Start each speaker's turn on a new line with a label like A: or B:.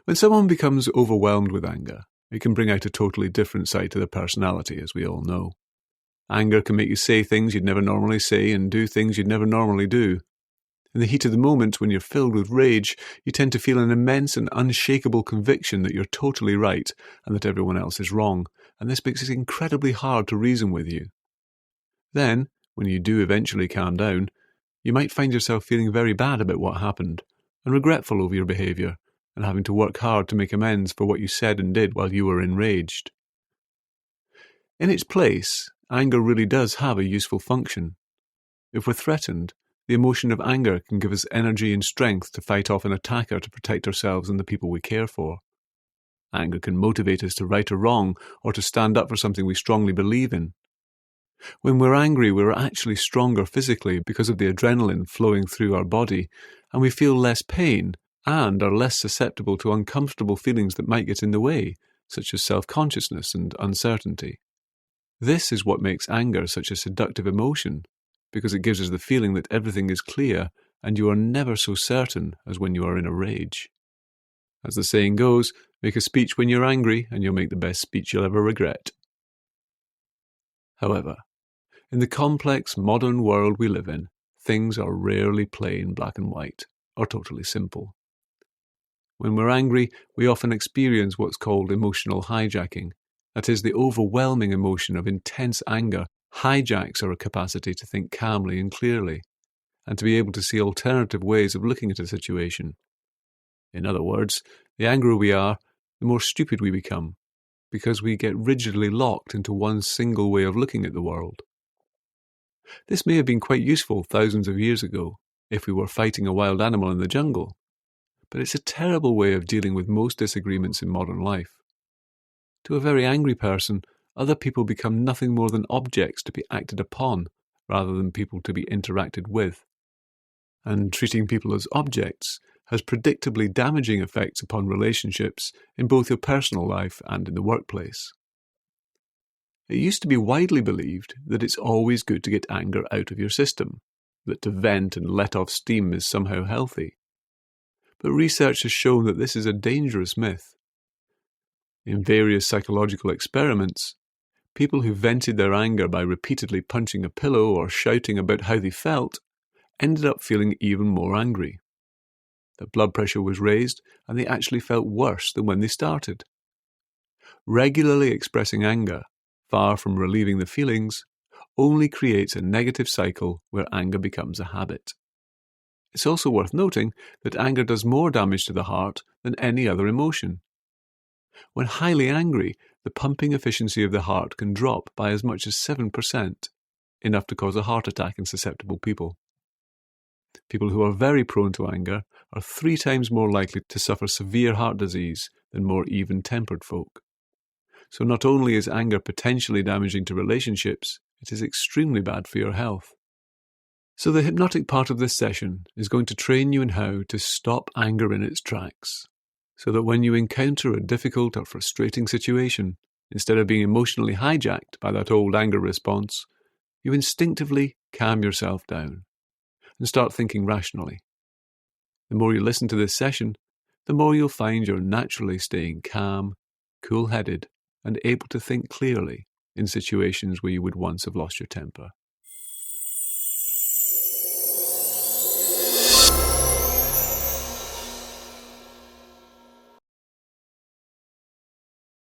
A: When someone becomes overwhelmed with anger, it can bring out a totally different side to their personality, as we all know. Anger can make you say things you'd never normally say and do things you'd never normally do. In the heat of the moment, when you're filled with rage, you tend to feel an immense and unshakable conviction that you're totally right and that everyone else is wrong, and this makes it incredibly hard to reason with you. Then, when you do eventually calm down, you might find yourself feeling very bad about what happened and regretful over your behaviour and having to work hard to make amends for what you said and did while you were enraged. In its place, anger really does have a useful function. If we're threatened, the emotion of anger can give us energy and strength to fight off an attacker to protect ourselves and the people we care for. Anger can motivate us to right a wrong or to stand up for something we strongly believe in. When we're angry, we're actually stronger physically because of the adrenaline flowing through our body, and we feel less pain and are less susceptible to uncomfortable feelings that might get in the way, such as self-consciousness and uncertainty. This is what makes anger such a seductive emotion, because it gives us the feeling that everything is clear and you are never so certain as when you are in a rage. As the saying goes, make a speech when you're angry and you'll make the best speech you'll ever regret. However, in the complex modern world we live in, things are rarely plain black and white or totally simple. When we're angry, we often experience what's called emotional hijacking. That is, the overwhelming emotion of intense anger hijacks our capacity to think calmly and clearly, and to be able to see alternative ways of looking at a situation. In other words, the angrier we are, the more stupid we become, because we get rigidly locked into one single way of looking at the world. This may have been quite useful thousands of years ago, if we were fighting a wild animal in the jungle, but it's a terrible way of dealing with most disagreements in modern life. To a very angry person, other people become nothing more than objects to be acted upon, rather than people to be interacted with. And treating people as objects has predictably damaging effects upon relationships in both your personal life and in the workplace. It used to be widely believed that it's always good to get anger out of your system, that to vent and let off steam is somehow healthy. But research has shown that this is a dangerous myth. In various psychological experiments, people who vented their anger by repeatedly punching a pillow or shouting about how they felt ended up feeling even more angry. Their blood pressure was raised and they actually felt worse than when they started. Regularly expressing anger, far from relieving the feelings, only creates a negative cycle where anger becomes a habit. It's also worth noting that anger does more damage to the heart than any other emotion. When highly angry, the pumping efficiency of the heart can drop by as much as 7%, enough to cause a heart attack in susceptible people. People who are very prone to anger are 3 times more likely to suffer severe heart disease than more even-tempered folk. So not only is anger potentially damaging to relationships, it is extremely bad for your health. So the hypnotic part of this session is going to train you in how to stop anger in its tracks, so that when you encounter a difficult or frustrating situation, instead of being emotionally hijacked by that old anger response, you instinctively calm yourself down and start thinking rationally. The more you listen to this session, the more you'll find you're naturally staying calm, cool-headed, and able to think clearly in situations where you would once have lost your temper.